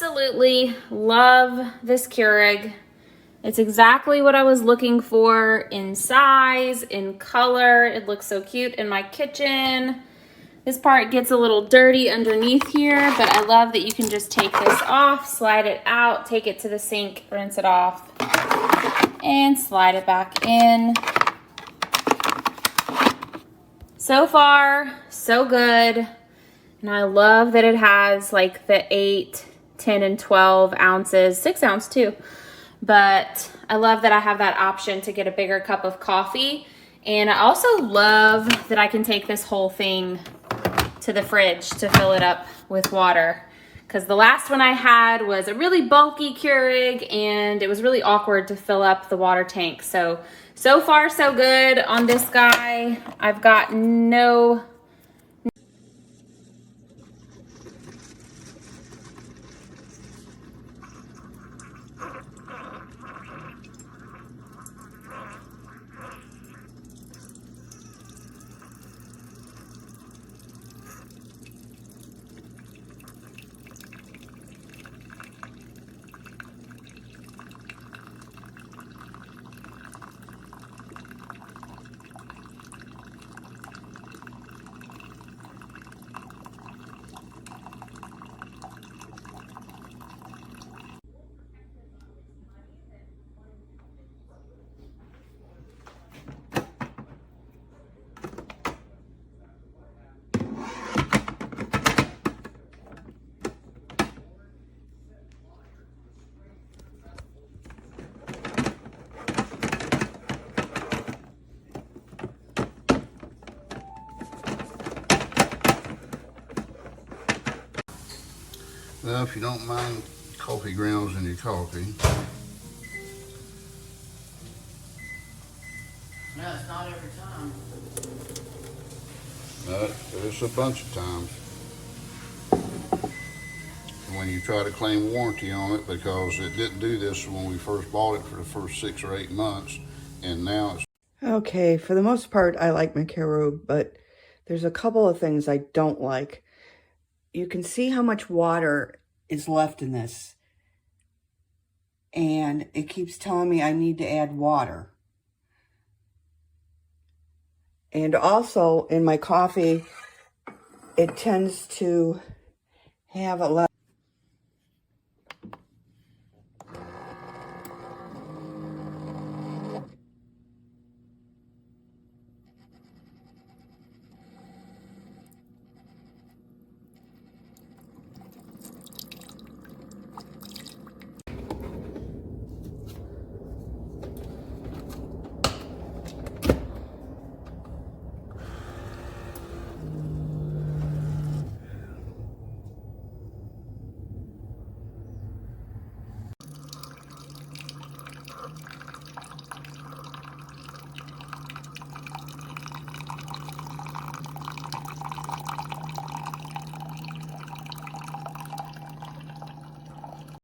absolutely love this Keurig. It's exactly what I was looking for in size, in color. It looks so cute in my kitchen. This part gets a little dirty underneath here, but I love that you can just take this off, slide it out, take it to the sink, rinse it off, and slide it back in. So far, so good. And I love that it has like the 8, 10, and 12 ounces, 6 ounce too. But I love that I have that option to get a bigger cup of coffee. And I also love that I can take this whole thing to the fridge to fill it up with water. Because the last one I had was a really bulky Keurig and it was really awkward to fill up the water tank. So far so good on this guy. I've got no... Well, if you don't mind coffee grounds in your coffee. No, it's not every time. But there's a bunch of times when you try to claim warranty on it, because it didn't do this when we first bought it for the first 6 or 8 months, and now it's... Okay, for the most part, I like my Keurig, but there's a couple of things I don't like. You can see how much water is left in this, and it keeps telling me I need to add water. And also in my coffee, it tends to have a lot